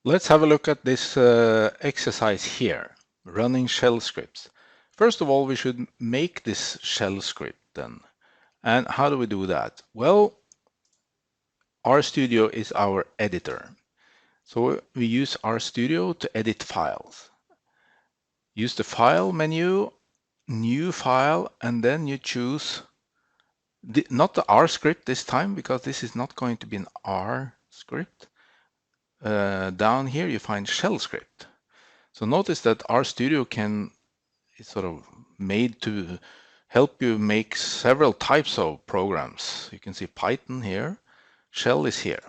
Let's have a look at this exercise here, running shell scripts. First of all, we should make this shell script then. And how do we do that? Well, RStudio is our editor. So we use RStudio to edit files. Use the File menu, New File, and then you choose not the R script this time, because this is not going to be an R script. Down here you find shell script. So notice that RStudio is sort of made to help you make several types of programs. You can see Python here, shell is here.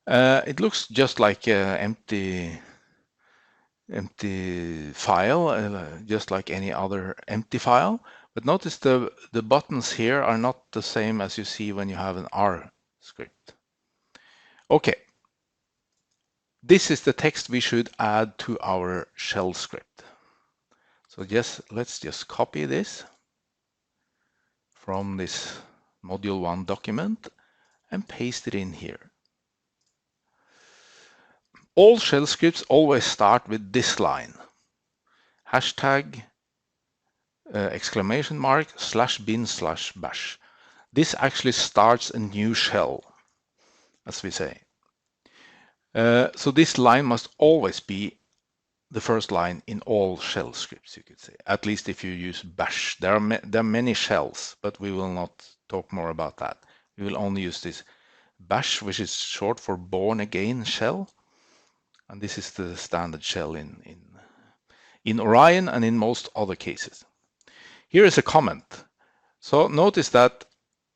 It looks just like an empty file, just like any other empty file. But notice the buttons here are not the same as you see when you have an R script. Okay. This is the text we should add to our shell script. So let's just copy this from this module 1 document and paste it in here. All shell scripts always start with this line, hashtag exclamation mark /bin/bash. This actually starts a new shell, as we say. So this line must always be the first line in all shell scripts, you could say, at least if you use bash. There are many shells, but we will not talk more about that. We will only use this bash, which is short for born again shell. And this is the standard shell in Orion and in most other cases. Here is a comment. So notice that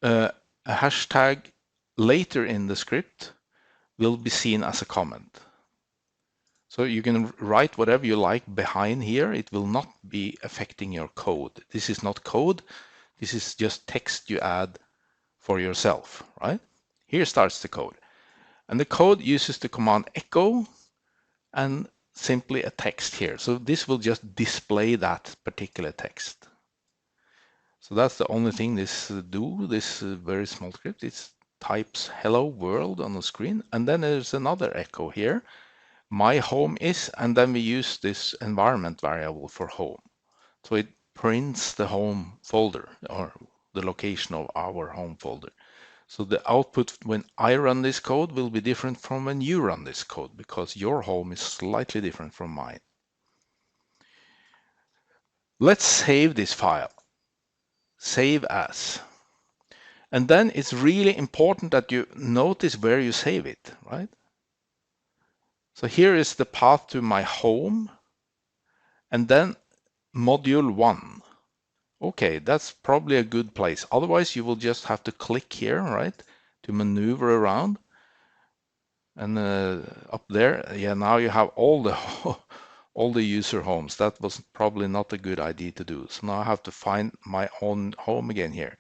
a hashtag later in the script will be seen as a comment. So you can write whatever you like behind here. It will not be affecting your code. This is not code. This is just text you add for yourself, right? Here starts the code. And the code uses the command echo and simply a text here. So this will just display that particular text. So that's the only thing this very small script. It types hello world on the screen. And then there's another echo here. My home is, and then we use this environment variable for home. So it prints the home folder or the location of our home folder. So the output when I run this code will be different from when you run this code, because your home is slightly different from mine. Let's save this file. Save as. And then it's really important that you notice where you save it, right? So here is the path to my home, and then module 1. Okay, that's probably a good place. Otherwise, you will just have to click here, right, to maneuver around. And up there, yeah, now you have all the user homes. That was probably not a good idea to do. So now I have to find my own home again here.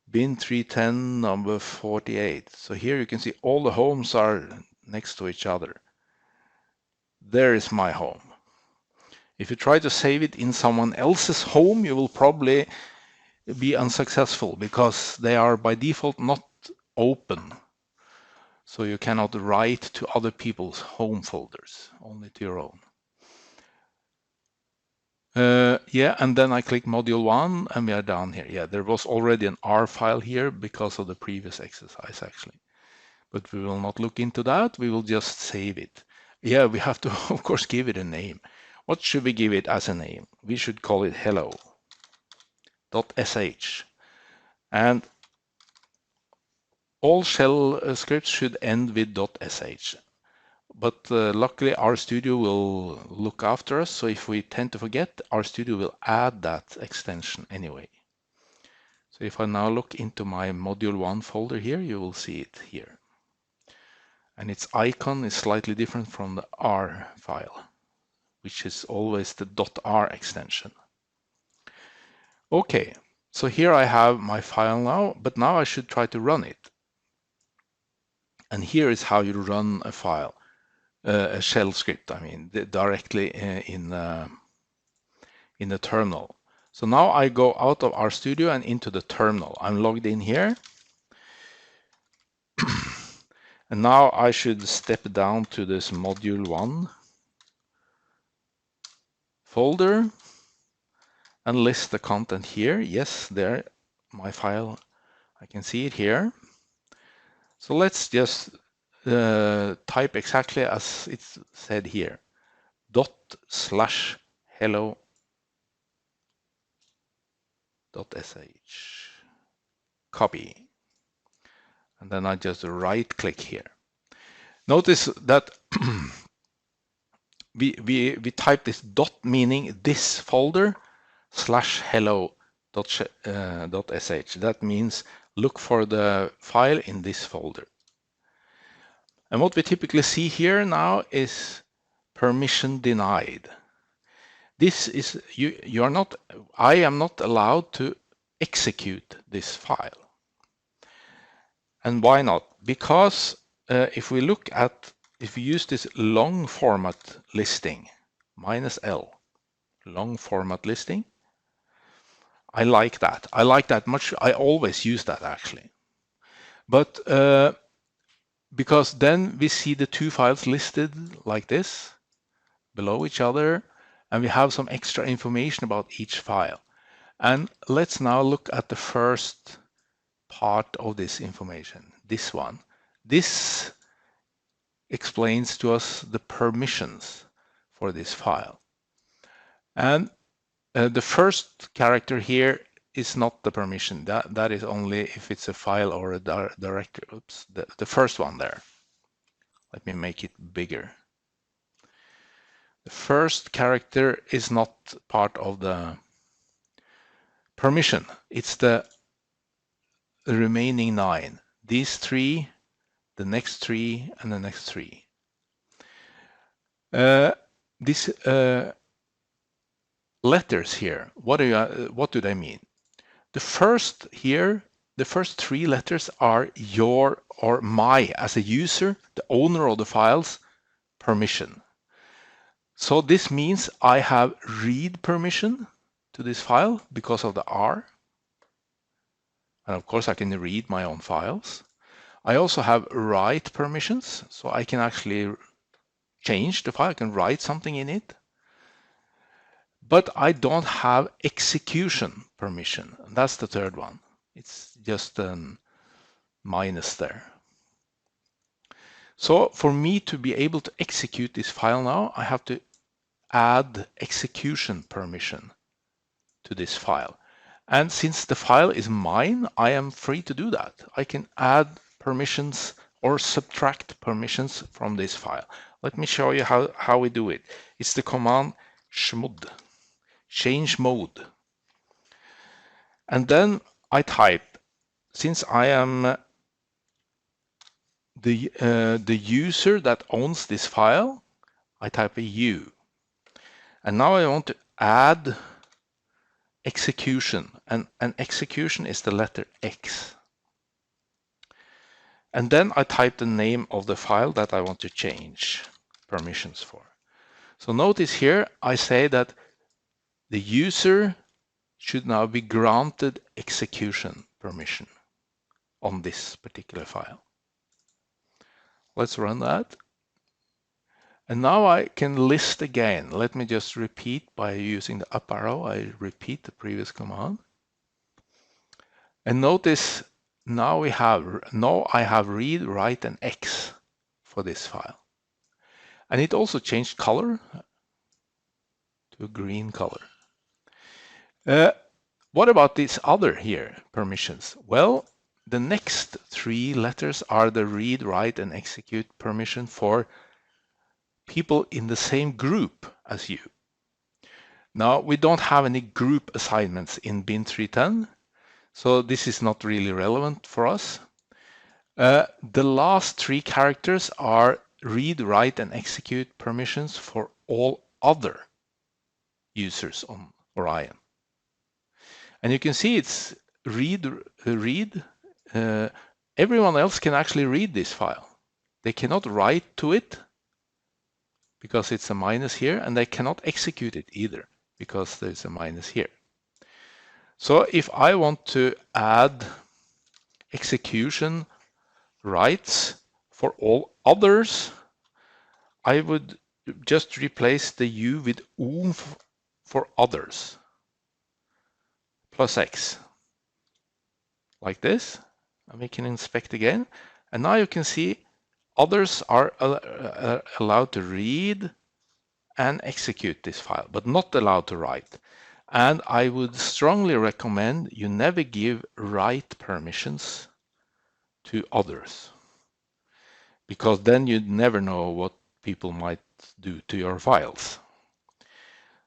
Bin 310, number 48. So here you can see all the homes are next to each other. There is my home. If you try to save it in someone else's home, you will probably be unsuccessful because they are by default not open. So you cannot write to other people's home folders, only to your own. Yeah, and then I click module 1 and we are down here. Yeah, there was already an R file here because of the previous exercise actually. But we will not look into that. We will just save it. Yeah, we have to, of course, give it a name. What should we give it as a name? We should call it hello.sh. And all shell scripts should end with .sh. But luckily, RStudio will look after us. So if we tend to forget, RStudio will add that extension anyway. So if I now look into my module 1 folder here, you will see it here. And its icon is slightly different from the R file, which is always the .r extension. Okay, so here I have my file now, but now I should try to run it. And here is how you run a file, a shell script, I mean, directly in the terminal. So now I go out of RStudio and into the terminal. I'm logged in here. And now I should step down to this module 1 folder and list the content here. Yes, there, my file, I can see it here. So let's just type exactly as it's said here, ./hello.sh, copy. And then I just right click here. Notice that we type this dot, meaning this folder, /hello.sh. That means look for the file in this folder. And what we typically see here now is permission denied. This is, you are not, I am not allowed to execute this file. And why not? Because if we use this long format listing, -L, long format listing, I like that. I like that much. I always use that actually. But because then we see the two files listed like this, below each other, and we have some extra information about each file. And let's now look at the first part of this information, this one. This explains to us the permissions for this file. And the first character here is not the permission. That is only if it's a file or a directory. Oops, the first one there. Let me make it bigger. The first character is not part of the permission. It's the remaining 9. These 3, the next 3, and the next 3. These letters here, what do they mean? The first 3 letters are your or my, as a user, the owner of the files, permission. So this means I have read permission to this file because of the R. And of course I can read my own files. I also have write permissions, so I can actually change the file, I can write something in it. But I don't have execution permission. And that's the third one. It's just a minus there. So for me to be able to execute this file now, I have to add execution permission to this file. And since the file is mine, I am free to do that. I can add permissions or subtract permissions from this file. Let me show you how we do it. It's the command chmod, change mode. And then I type, since I am the user that owns this file, I type a U. And now I want to add execution, and execution is the letter X. And then I type the name of the file that I want to change permissions for. So notice here I say that the user should now be granted execution permission on this particular file. Let's run that. And now I can list again. Let me just repeat by using the up arrow. I repeat the previous command. And notice now I have read, write, and X for this file. And it also changed color to a green color. What about these other here permissions? Well, the next 3 letters are the read, write, and execute permission for people in the same group as you. Now, we don't have any group assignments in bin 310, so this is not really relevant for us. The last 3 characters are read, write, and execute permissions for all other users on Orion. And you can see it's read. Everyone else can actually read this file. They cannot write to it because it's a minus here, and they cannot execute it either because there's a minus here. So if I want to add execution rights For all others, I would just replace the U with U for others, plus X, like this. And we can inspect again. And now you can see others are allowed to read and execute this file, but not allowed to write. And I would strongly recommend you never give write permissions to others, because then you never know what people might do to your files.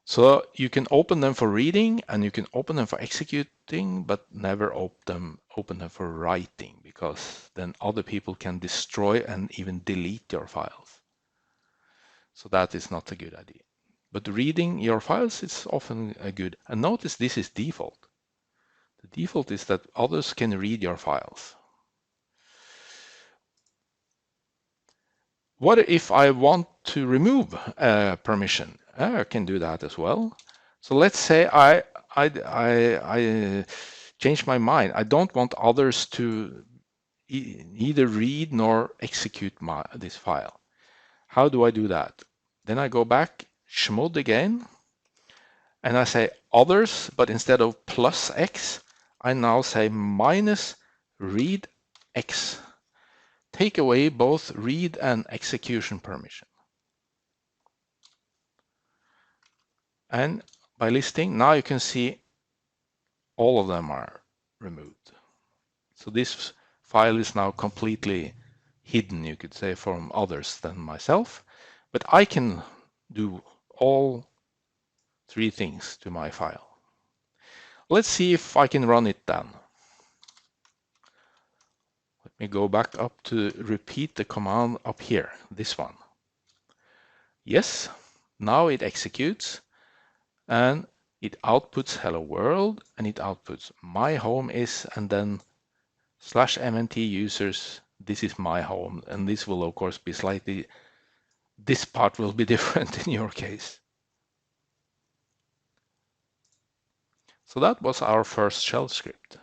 So you can open them for reading and you can open them for executing, but never open them for writing, because then other people can destroy and even delete your files. So that is not a good idea. But reading your files is often a good. And notice this is default. The default is that others can read your files. What if I want to remove a permission? I can do that as well. So let's say I change my mind. I don't want others to either read nor execute this file. How do I do that? Then I go back, chmod again, and I say others, but instead of plus X, I now say minus read X. Take away both read and execution permission. And by listing, now you can see all of them are removed. So this file is now completely hidden, you could say, from others than myself. But I can do all three things to my file. Let's see if I can run it then. Let me go back up to repeat the command up here, this one. Yes, now it executes and it outputs hello world and it outputs my home is, and then /mnt users, this is my home, and this will of course be slightly, this part will be different in your case. So that was our first shell script.